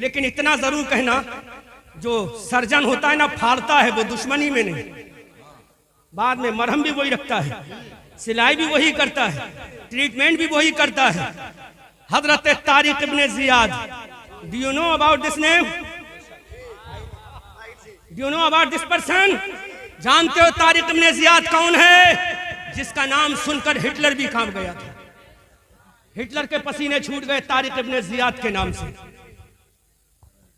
लेकिन इतना जरूर कहना, जो सर्जन होता है ना फाड़ता है वो दुश्मनी में नहीं, बाद में मरहम भी वही रखता है, सिलाई भी वही करता है, ट्रीटमेंट भी वही करता है। हजरत Tariq ibn Ziyad, do you know about this name? Do you know about this person? जानते हो तारिक इब्ने जियाद कौन है? जिसका नाम सुनकर हिटलर भी कांप गया था। हिटलर के पसीने छूट गए तारिक इब्ने जियाद के नाम से।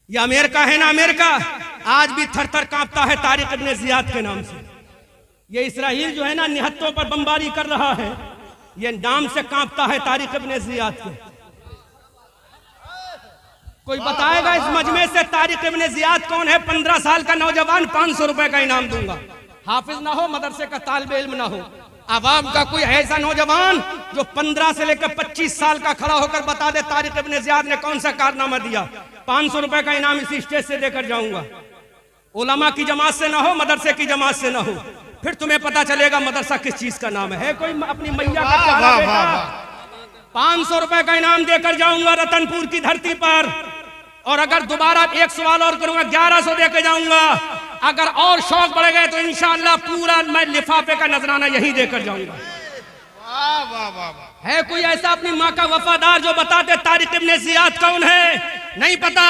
ये अमेरिका है ना, अमेरिका आज भी थर थर कांपता है तारिक इब्ने जियाद के नाम से। ये इसराइल जो है ना निहत्तों पर बमबारी कर रहा है, ये नाम से कांपता है तारिक इब्ने जियाद के। कोई बताएगा इस मजमे से तारिक इब्ने जियाद कौन है? 15 साल का नौजवान, 500 रुपए का इनाम दूंगा। हाफिज ना हो, मदरसे का तालिबे इल्म ना हो, आवाम का कोई ऐसा नौजवान जो 15 से लेकर 25 साल का खड़ा होकर बता दे तारिक इब्ने जियाद ने कौन सा कारनामा दिया, 500 रुपए का इनाम इसी स्टेज से देकर जाऊंगा। उलमा की जमात से ना हो, मदरसे की जमात से ना हो, फिर तुम्हें पता चलेगा मदरसा किस चीज का नाम है। कोई अपनी मैया का प्यारा बेटा, 500 रुपए का इनाम देकर जाऊंगा रतनपुर की धरती पर। और अगर दोबारा एक सवाल और करूंगा, 1100 देकर जाऊंगा। अगर और शौक बढ़ गए तो इंशाअल्लाह पूरा मैं लिफाफे का नजराना यहीं देकर जाऊंगा। है कोई ऐसा अपनी माँ का वफादार जो बताते तारिक इब्ने जियाद कौन है? नहीं पता,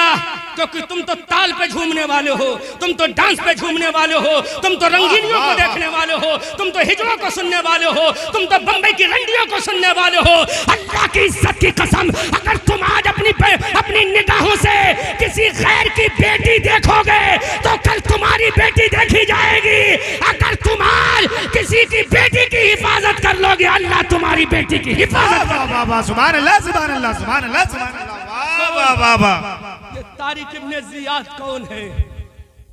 क्योंकि तुम तो ताल पे झूमने वाले हो, तुम तो डांस पे झूमने वाले हो, तुम तो रंगीनियों को देखने वाले हो, तुम तो हिजड़ों को सुनने वाले हो, तुम तो बम्बई की रंडियों को सुनने वाले हो। अल्लाह की इज्जत की कसम, अगर तुम आज अपनी निगाहों से किसी गैर की बेटी देखोगे तो कल तुम्हारी बेटी देखी जाएगी। अगर तुम आज किसी की बेटी की हिफाजत कर लोगे, अल्लाह तुम्हारी बेटी की हिफाजत कर। सुभान अल्लाह, सुभान अल्लाह, सुभान अल्लाह, सुभान अल्लाह। ये तारिक इब्ने जियाद कौन है?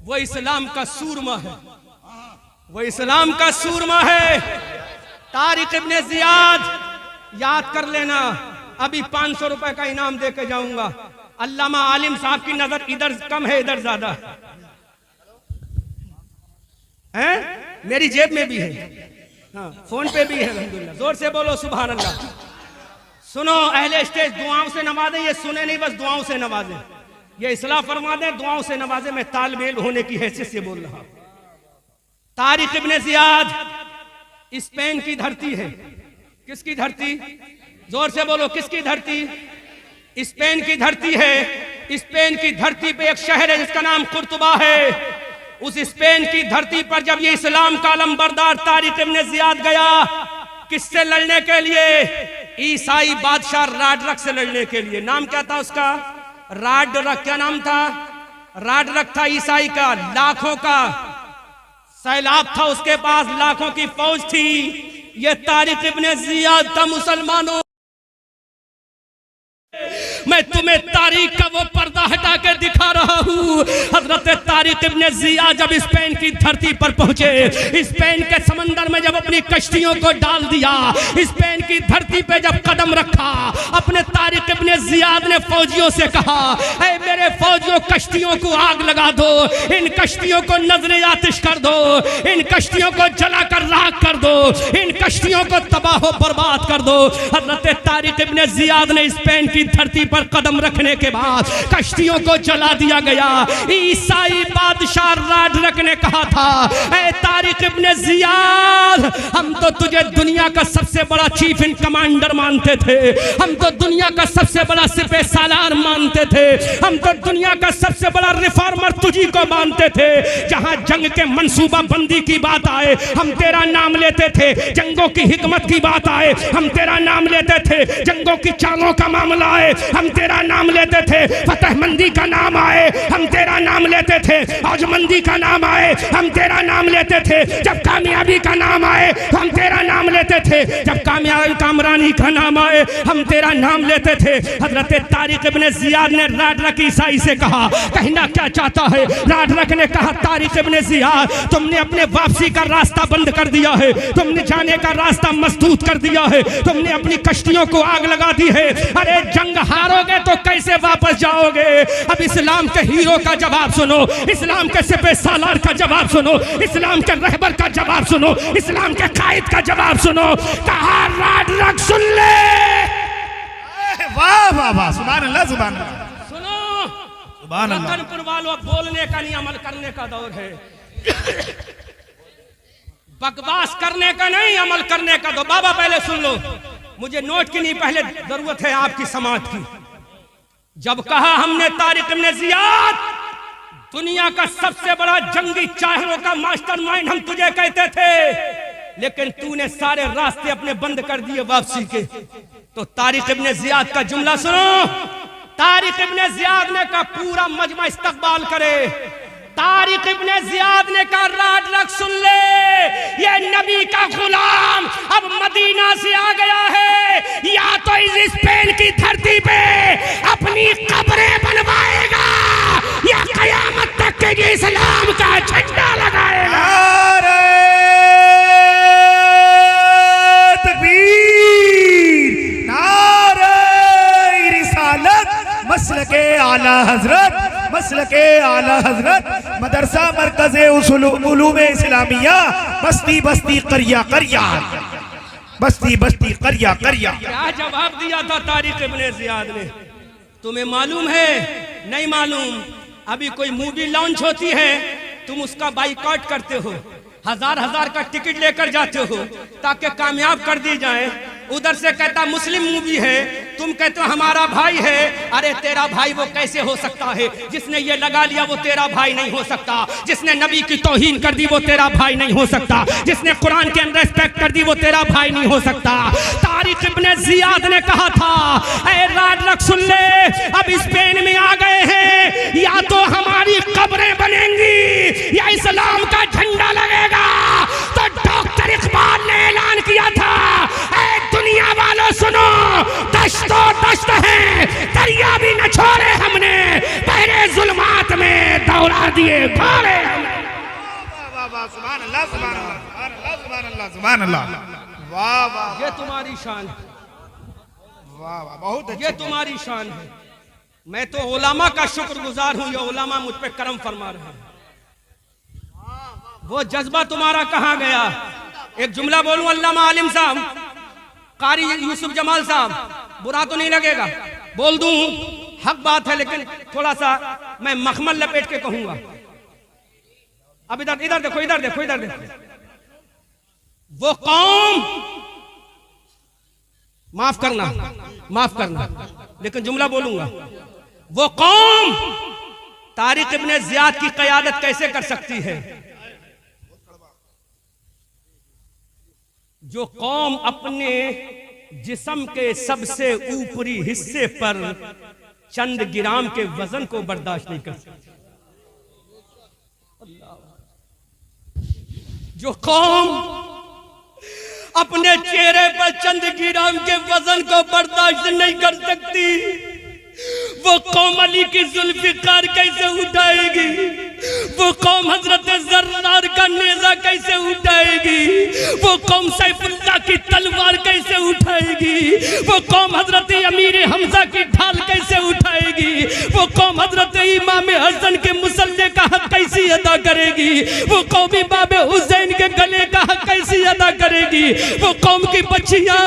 वो इस्लाम का सूरमा है, वो इस्लाम का सूरमा है। तारिक इब्ने जियाद याद कर लेना। अभी 500 रुपए का इनाम देके जाऊंगा। अल्लामा आलिम साहब की नजर इधर कम है, इधर ज्यादा है। मेरी जेब में भी है, हाँ, फोन पे भी है अल्हम्दुलिल्लाह। जोर से बोलो सुभान अल्लाह। सुनो अहले स्टेज, दुआओं से नवाजे। ये सुने नहीं, बस दुआओं से नवाजे। ये इस्लाह फरमा दे, दुआओं से नवाजे। मैं तालिबे इल्म होने की हैसियत से बोल रहा हूं। तारिक इब्ने जियाद स्पेन की धरती है। किसकी धरती? जोर से बोलो, किसकी धरती? स्पेन की धरती है। स्पेन की धरती पे एक शहर है जिसका नाम कुर्तुबा है। उस स्पेन की धरती पर जब ये इस्लाम का अलमबरदार तारिक इब्ने जियाद गया, किससे लड़ने के लिए? ईसाई बादशाह राडरक से लड़ने के लिए। नाम क्या था उसका? राडरक। क्या नाम था? राडरक था ईसाई का। लाखों का सैलाब था उसके पास, लाखों की फौज थी। ये तारिक इब्ने जियाद था। मुसलमानों, मैं तुम्हें तारीख का वो पर्दा हटा के दिखा रहा हूँ। हजरत तारिक इब्ने जियाद जब स्पेन की धरती पर पहुंचे, स्पेन के समंदर में जब अपनी कश्तियों को डाल दिया, स्पेन की धरती पे जब कदम रखा, अपने तारिक इब्ने जियाद ने फौजियों से कहा, ऐ मेरे फौजियों, कश्तियों को आग लगा दो, इन कश्तियों को नजरे आतिश कर दो, इन कश्तियों को जलाकर राख कर दो, इन कश्तियों को तबाह बर्बाद कर दो। हजरत तारिक इब्ने जियाद ने स्पेन की धरती पर कदम रखने के बाद कश्तियों को जला दिया गया। ईसाई बादशाह राडरक ने कहा था, ऐ तारिक इब्ने जियाद, हम तो तुझे दुनिया का सबसे बड़ा चीफ इन कमांडर मानते थे, हम तो दुनिया का सबसे बड़ा सिपह सालार मानते थे, हम तो दुनिया का सबसे बड़ा रिफॉर्मर तुझी को मानते थे। जहां जंग के मंसूबा बंदी की बात आए, हम तेरा नाम लेते थे। जंगों की हिकमत की बात आए, हम तेरा नाम लेते थे। जंगों की चालों का मामला आए, हम तेरा नाम लेते थे। फतहमंदी का नाम आए, हम तेरा नाम लेते थे। औजमंदी का नाम आए, हम तेरा नाम लेते थे। जब कामयाबी का नाम आए, हम तेरा नाम लेते थे। जब कामयाबी कामरानी का नाम आए, हम तेरा नाम लेते थे। हजरत तारिक इब्ने जियाद ने राडरक ईसाई से कहा, कहना क्या चाहता है? राडरक ने कहा, तारिक इब्ने जियाद, तुमने अपने वापसी का रास्ता बंद कर दिया है, तुमने जाने का रास्ता मसदूद कर दिया है, तुमने अपनी कश्तियों को आग लगा दी है। अरे जंग हारोगे तो कैसे वापस जाओगे? अब इस्लाम के हीरो का जवाब सुनो, इस्लाम के सिपह सालार का जवाब सुनो, इस्लाम के रहबर का जवाब सुनो, इस्लाम के कायद का जवाब सुनो। कहा राडरक, सुन ले। वाह वाह वाह, सुभान अल्लाह, सुभान अल्लाह। सुनो, सुभान अल्लाह। रतनपुर वालों, बोलने का नहीं, अमल करने का दौर है। बकवास करने का नहीं, अमल करने का दो। बाबा पहले सुन लो, मुझे नोट की नहीं, पहले जरूरत है आपकी समाज की। जब कहा हमने तारिक इब्न जियाद दुनिया का सबसे बड़ा जंगी चाहरों का मास्टरमाइंड हम तुझे कहते थे, लेकिन तूने सारे रास्ते अपने बंद कर दिए वापसी के। तो तारिक इब्न जियाद का जुमला सुनो। तारिक इब्न जियाद ने कहा पूरा मजमा इस्तकबाल करे। तारिक इब्न जियाद ने कहा राड रख, सुन ले, ये नबी का गुलाम अब मदीना से आ गया है, या तो इस स्पेन की धरती पे अपनी कब्रें बनवाएगा या कयामत तक के इस्लाम का झंडा लगाएगा। मसलके आला हजरत, मसलके आला हजरत, मदरसा मरकज़े उलूम-ए इस्लामिया, बस्ती बस्ती करिया करिया, बस्ती बस्ती करिया करिया। क्या जवाब दिया था तारिक इब्न जियाद ने? तुम्हें मालूम है? नहीं मालूम। अभी कोई मूवी लॉन्च होती है, तुम उसका बाइकआउट करते हो, हजार हजार का टिकट लेकर जाते हो ताकि कामयाब कर दी जाए। उधर से कहता मुस्लिम मूवी है, तुम कहते हो हमारा भाई है। अरे तेरा भाई वो कैसे हो सकता है? जिसने ये लगा लिया वो तेरा भाई नहीं हो सकता। जिसने नबी की तौहीन कर दी वो तेरा भाई नहीं हो सकता। जिसने कुरान के अंदर रिस्पेक्ट कर दी वो तेरा भाई नहीं हो सकता। तारिक इब्न जियाद ने कहा था, ऐ राड रख, सुन ले, अब स्पेन में आ गए हैं, या तो हमारी कब्रें बनेंगी या इस्लाम का झंडा लगेगा। तो डॉक्टर इकबाल ने ऐलान किया था, ऐ दुनिया वालों सुनो, दश्तो दश्त है, दरिया भी न छोड़े हमने, पहले जुल्मात में दौड़ा दिए घोड़े। सुभान अल्लाह, सुभान अल्लाह, सुभान अल्लाह, सुभान अल्लाह। वाह वाह, ये तुम्हारी शान है, वाह वाह, बहुत अच्छी, ये तुम्हारी शान है। मैं तो उलमा का शुक्रगुजार हूं, ये उलमा मुझ पे करम फरमा रहे हैं। वो जज्बा तुम्हारा कहां गया? एक जुमला बोलूं, अल्लामा आलिम साहब, कारी यूसुफ जमाल साहब, बुरा तो नहीं लगेगा? बोल दूं, हक बात है, लेकिन थोड़ा सा मैं मखमल लपेट के कहूंगा। अब इधर इधर देखो, इधर देखो, इधर देखो। वो कौम, माफ करना, लेकिन जुमला बोलूंगा, वो कौम तारिक इब्न जियाद की क़यादत कैसे कर सकती है? जो कौम अपने जिस्म के सबसे ऊपरी हिस्से पर चंद ग्राम के वजन को बर्दाश्त नहीं कर सकती। जो कौम अपने चेहरे पर चंद ग्राम के वजन को बर्दाश्त नहीं कर सकती, वो कौम अली की जुल्फिकार कैसे उठाएगी? वो कौम हजरत जर्रार का नेजा कैसे उठाएगी? वो कौम सैफुल्लाह की तलवार कैसे उठाएगी? वो कौम हजरत अमीर हमजा की ढाल कैसे उठाएगी? वो कौम हजरत इमाम हसन के मुसल्ले का हक कैसे अदा करेगी? वो कौम इमाम हुसैन के गले का हक कैसे अदा करेगी? वो कौम की बच्चियां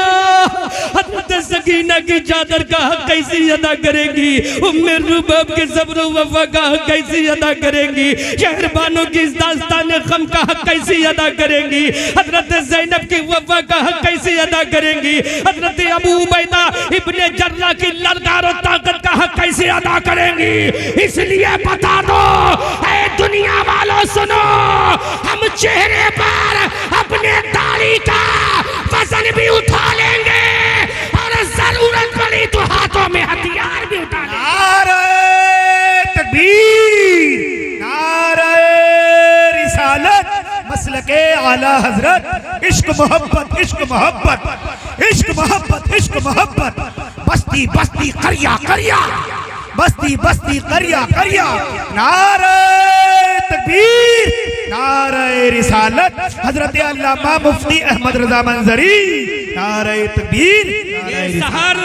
हजरत सकीना की चादर का हक कैसे अदा करेगी? उम्मे रुबाब के सब्र वफा का हक कैसे अदा करेंगी? शहरबानों की इस दास्तान गम का हक कैसे अदा करेंगी? हजरत ज़ैनब की वफा का हक कैसे अदा करेंगी? हजरत अबू उबैदा इब्ने जर्राह की ललकार और ताकत का हक कैसे अदा करेंगी? इसलिए बता दो, ऐ दुनिया वालों सुनो, हम चेहरे पर अपने दाढ़ी का वजन भी उठा लेंगे और जरूरत पड़ी तो हाथों में हथियार भी उठा लेंगे। नारे तकबीर, नारे रिसालत, मसलके आला हजरत, इश्क मोहब्बत, इश्क मोहब्बत, इश्क मोहब्बत, इश्क मोहब्बत, बस्ती बस्ती करिया करिया, बस्ती बस्ती करिया करिया। नारे तकबीर, नारे रिसालत, हजरत अल्लामा मुफ्ती अहमद रजा मंजरी, नारे तकबीर, नारे सहर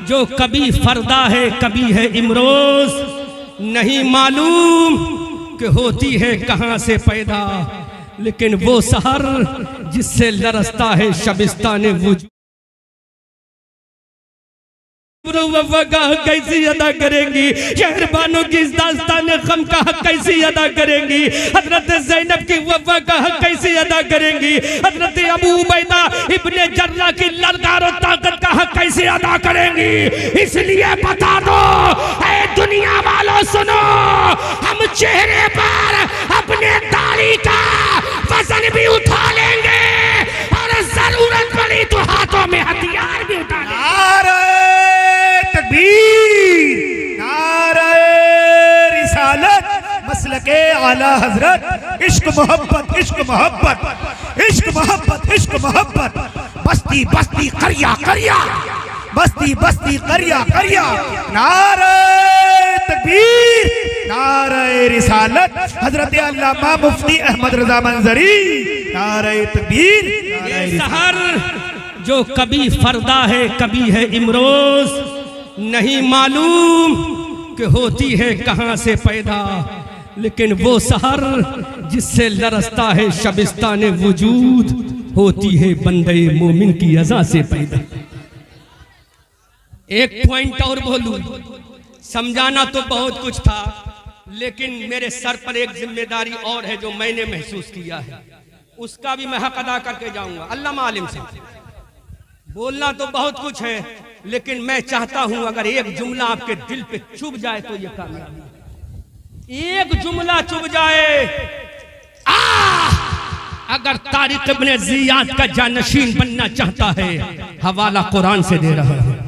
जो कभी फरदा है कभी है इमरोज, नहीं मालूम कि होती है कहां से पैदा, लेकिन वो सहर जिससे लरसता है शबिस्तान वजूद। कैसी अदा करेंगी, शहरबानों की इस दास्तान गम का हक कैसी अदा करेंगी, हजरत ज़ैनब की वफा का हक कैसी अदा करेंगी, हजरत अबू उबैदा इब्ने जर्रा की ललकार और ताकत का हक कैसे अदा करेंगी। इसलिए बता दो ऐ दुनिया वालों, सुनो, हम चेहरे पर अपने दाढ़ी का वजन भी उठा लेंगे और जरूरत पड़ी तो हाथों में हथियार भी उठा लेंगे। तकबीर, नारे रिसालत, मसलके आला हजरत, इश्क मोहब्बत, इश्क मोहब्बत, इश्क मोहब्बत, इश्क मोहब्बत, बस्ती बस्ती करिया करिया, बस्ती बस्ती करिया करिया, नारे तकबीर, नारे रिसालत, हजरत अल्लामा मुफ्ती अहमद रजा मंजरी, नारे तकबीर, नारे सहर जो कभी फरदा है कभी है इमरोज, नहीं मालूम कि होती है कहां से पैदा, लेकिन वो सहर जिससे लरसता है शबिस्तान वजूद, होती है बंदे मोमिन की अज़ा से पैदा। एक पॉइंट और बोलूं, समझाना तो बहुत कुछ था, लेकिन मेरे सर पर एक जिम्मेदारी और है जो मैंने महसूस किया है, उसका भी मैं हक अदा करके जाऊंगा। अल्लामा आलिम से बोलना तो बहुत कुछ है, लेकिन मैं चाहता हूं अगर एक जुमला आपके दिल पे चुभ जाए तो ये कामयाबी। एक जुमला चुभ जाए, अगर तारिक इब्ने ज़ियाद का जानशीन बनना चाहता है, हवाला कुरान से दे रहा है,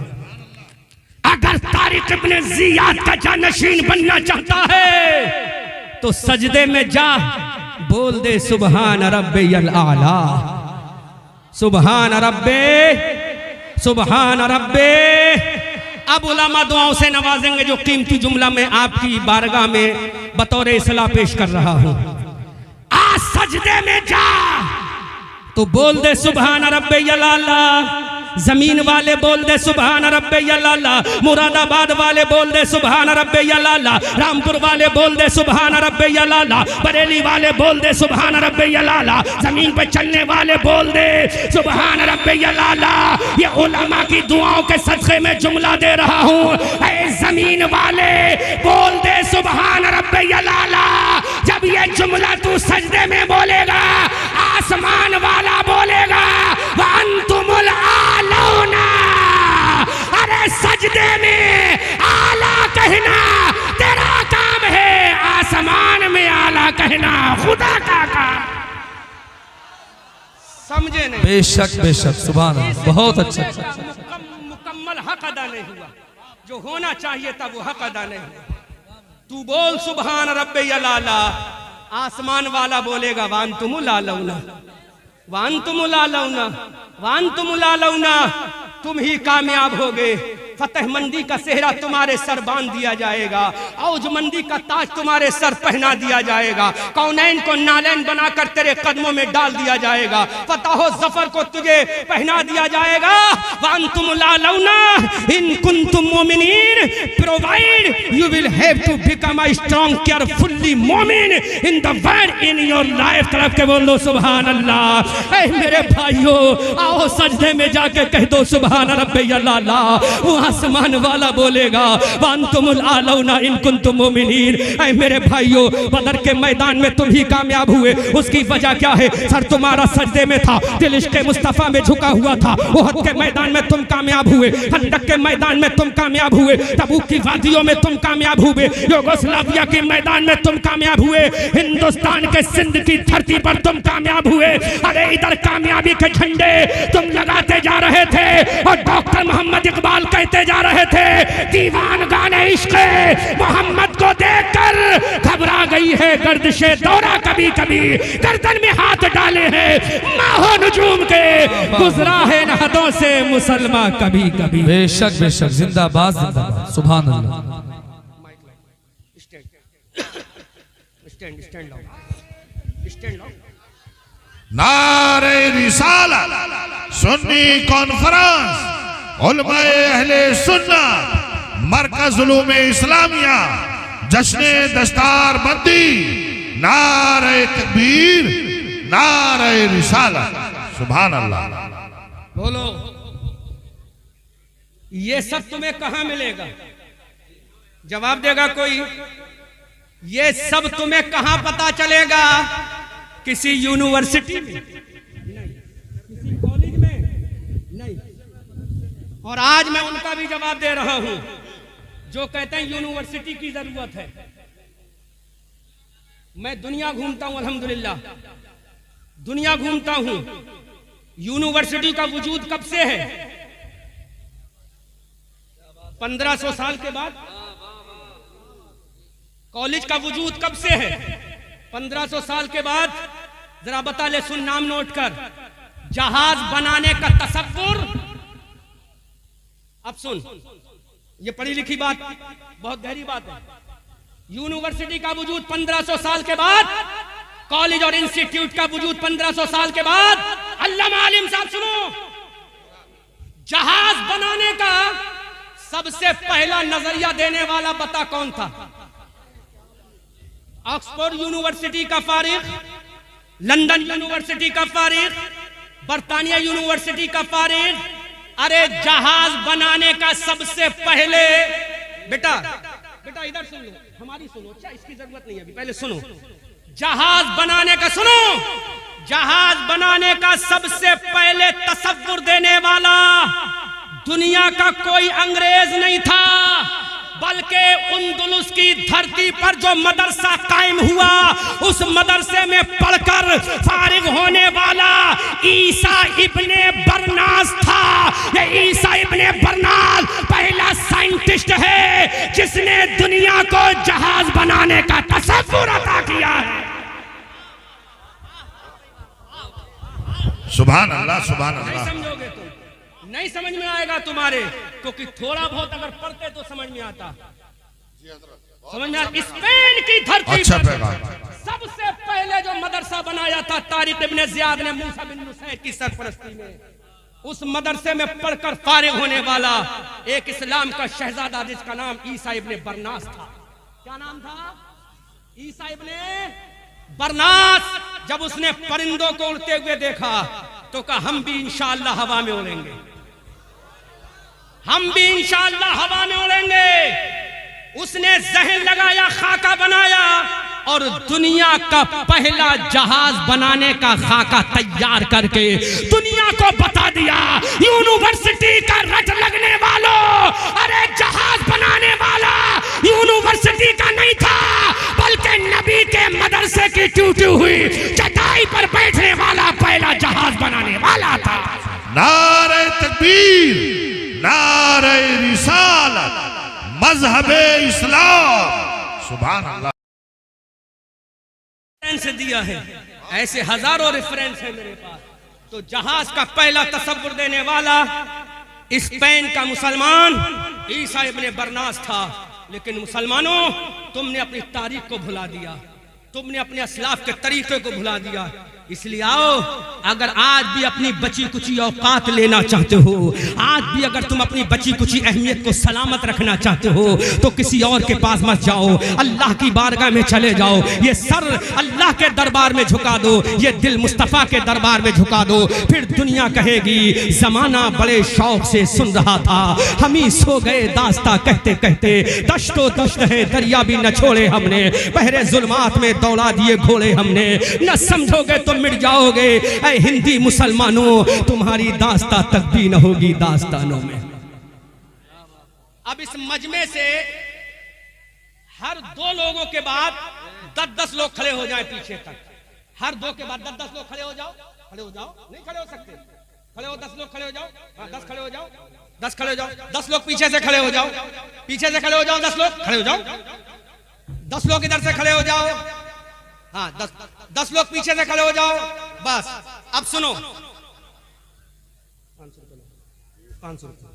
अगर तारिक इब्ने ज़ियाद का जानशीन बनना चाहता है तो सजदे में जा, बोल दे सुबहान रब्बियल आला, सुबहान रब्बे, सुबहान रब्बे। अब उलमा दुआओं से नवाजेंगे जो कीमती जुमला मैं आपकी बारगाह में बतौर इस्लाह पेश कर रहा हूं। आज सजदे में जा तो बोल दे सुबहान रब्बियल आला, जमीन वाले बोल दे सुबहान रब्बियल आला, मुरादाबाद वाले बोल दे सुबहान रब्बियल आला, रामपुर वाले बोल दे सुबहान रब्बियल आला, बरेली वाले बोल दे सुबहान रब्बियल आला, जमीन पे चलने वाले बोल दे सुबहान रब्बियल आला। ये उलमा की दुआओं के सदक़े में जुमला दे रहा हूँ। ऐ जमीन वाले बोल दे सुबहान रब्बियल आला। जब ये जुमला तू सजदे में बोलेगा, आसमान वाला बोलेगा वअंतुमुल आलौना। अरे सजदे में आला कहना तेरा काम है, आसमान में आला कहना खुदा का काम। समझे नहीं? बेशक बेशक, सुभान अल्लाह, बहुत अच्छा। मुकम्मल हक अदा नहीं हुआ, जो होना चाहिए था वो हक अदा नहीं हुआ। तू बोल सुबहान रब्बियल आला, आसमान वाला बोलेगा वांतुमुल आलौना, वांतुमुल आलौना, वांतुमुल आलौना। तुम ही कामयाब होगे, फतहमंदी का सेहरा तुम्हारे सर बांध दिया जाएगा, औजमंदी का ताज तुम्हारे सर पहना दिया जाएगा, कौनैन को नालैन बनाकर तेरे कदमों में डाल दिया जाएगा, फतह जफर को तुझे पहना दिया जाएगा। वांतुमुल आलौना इन कुंतुम मोमिनीन, provide you will have to become a strong carefully मोमिन in the world in your life. तरफ के बोलो सुभान अल्लाह। ऐ मेरे भाइयों, आओ सजदे में जाके कह दो सुभान रब्बियल आला। आसमान वाला बोलेगा वांतुमुल आलौना इन कुंतुम मोमिनीन। ऐ मेरे भाइयों, बदर के मैदान में तुम ही कामयाब हुए, उसकी वजह क्या है? सर तुम्हारा सजदे में था, दिल इश्क़ मुस्तफ़ा में झुका हुआ था। उहद के मैदान में तुम कामयाब हुए, खंदक के मैदान में तुम कामयाब हुए, तबूक की वादियों में तुम कामयाब हुए, युगोस्लाविया के मैदान में तुम कामयाब हुए, हिंदुस्तान के सिंध की धरती पर तुम कामयाब हुए। अरे इधर कामयाबी के झंडे तुम लगाते जा रहे थे और डॉक्टर मोहम्मद इकबाल कहते जा रहे थे, दीवान गाने इश्क़ मोहम्मद को देखकर घबरा गई है गर्दिशे दौरा, कभी कभी गर्दन में हाथ डाले हैं माहो नजूम के, गुजरा है नहदों से मुसलमान कभी कभी। बेशक बेशक, जिंदाबाद जिंदाबाद, सुभान अल्लाह। नारे रिसालत, सुन्नी कॉन्फ्रेंस, उलमाए अहले सुन्नत, मरकज उलूमे इस्लामिया, जश्ने दस्तार बंदी, नारे तकबीर, नारे रिसालत, सुभान अल्लाह। बोलो ये सब तुम्हें कहां मिलेगा? जवाब देगा कोई? ये सब तुम्हें कहां पता चलेगा? किसी यूनिवर्सिटी में नहीं, किसी कॉलेज में नहीं। और आज मैं उनका भी जवाब दे रहा हूं जो कहते हैं यूनिवर्सिटी की जरूरत है। मैं दुनिया घूमता हूं, अल्हम्दुलिल्लाह दुनिया घूमता हूं। यूनिवर्सिटी का वजूद कब से है? 1500 साल के बाद। कॉलेज का वजूद कब से है? 1500 साल के बाद। जरा बता ले, सुन, नाम नोट कर। जहाज बनाने का तसव्वुर, अब सुन, ये पढ़ी लिखी बात, बहुत गहरी बात है। यूनिवर्सिटी का वजूद 1500 साल के बाद, कॉलेज और इंस्टीट्यूट का वजूद 1500 साल के बाद। अल्लामा आलिम साहब सुनो, जहाज बनाने का सबसे पहला नजरिया देने वाला बता कौन था? ऑक्सफोर्ड यूनिवर्सिटी का फारिग, लंदन यूनिवर्सिटी का फारिग, बर्तानिया यूनिवर्सिटी का फारिग। अरे जहाज बनाने का सबसे पहले, बेटा बेटा इधर सुन लो, हमारी सुनो, अच्छा इसकी जरूरत नहीं है अभी, पहले सुनो। जहाज बनाने का, सुनो, जहाज बनाने का सबसे पहले तसव्वुर देने वाला दुनिया का कोई अंग्रेज नहीं था, बल्कि उंदुलुस की धरती पर जो मदरसा कायम हुआ, उस मदरसे में पढ़कर फारिग होने वाला ईसा इब्ने बरनास था। ये ईसा इब्ने बरनास पहला साइंटिस्ट है जिसने दुनिया को जहाज बनाने का तसव्वुर अता किया है। सुभान अल्लाह, सुभान अल्लाह। नहीं समझोगे तुम, नहीं समझ में आएगा तुम्हारे, क्योंकि थोड़ा बहुत अगर पढ़ते तो समझ में आता। समझ में आता? स्पेन की धरती पर सबसे पहले जो मदरसा बनाया था तारिक इब्ने जियाद ने मूसा बिन नुसैर की सरपरस्ती में, उस मदरसे में पढ़कर फारिग होने वाला एक इस्लाम का शहजादा जिसका नाम ईसा इब्ने बरनास था। क्या नाम था? ईसा इब्ने बरनास। जब उसने परिंदों को उड़ते हुए देखा तो कहा हम भी इंशाअल्लाह हवा में उड़ेंगे, हम भी इंशाअल्लाह हवा में उड़ेंगे। उसने जहन लगाया, खाका बनाया और दुनिया का पहला जहाज बनाने का खाका तैयार करके दुनिया को बता दिया। यूनिवर्सिटी का रट लगने वालों, अरे जहाज बनाने वाला यूनिवर्सिटी का नहीं था, बल्कि नबी के मदरसे की टूटी हुई चटाई पर बैठने वाला पहला जहाज बनाने वाला था। नारे तकबीर, नारे रिसालत, मजहबे इस्लाम। सुभान अल्लाह। दिया है, ऐसे हजारों रेफरेंस है मेरे पास। तो जहाज का पहला तसव्वुर देने वाला स्पेन का मुसलमान ईसा इब्ने बरनास था। लेकिन मुसलमानों, तुमने अपनी तारीख को भुला दिया, तुमने अपने असलाफ के तरीके को भुला दिया। इसलिए आओ, अगर आज भी अपनी बची कुची औकात लेना चाहते हो, आज भी अगर तुम अपनी बची कुची अहमियत को सलामत रखना चाहते हो, तो किसी और के पास मत जाओ, अल्लाह की बारगाह में चले जाओ। ये सर अल्लाह के दरबार में झुका दो, ये दिल मुस्तफ़ा के दरबार में झुका दो। फिर दुनिया कहेगी जमाना बड़े शौक से सुन रहा था, हम ही सो गए दास्ता कहते कहते। दश्तो दश्त है दरिया भी न छोड़े हमने, बहरे जुल्मात में दौड़ा दिए घोड़े हमने। न समझोगे तो मिट जाओगे। ऐ हिंदी मुसलमानों, तुम्हारी दास्ता तक भी न होगी दास्तानों में। अब इस मजमे से हर दो लोगों के बाद 10-10 लोग खड़े हो जाएं पीछे तक। हर दो के बाद 10-10 लोग खड़े हो जाओ, खड़े हो जाओ। नहीं खड़े हो सकते, खड़े हो, 10 लोग खड़े हो जाओ। हाँ, 10 खड़े हो जाओ, 10 खड़े हो जाओ। 10 लोग पीछे से खड़े हो जाओ, पीछे से खड़े हो जाओ। 10 लोग खड़े हो जाओ, 10 लोग इधर से खड़े हो जाओ। हाँ, 10 लोग पीछे से खड़े हो जाओ। बस अब सुनो, 500 रुपये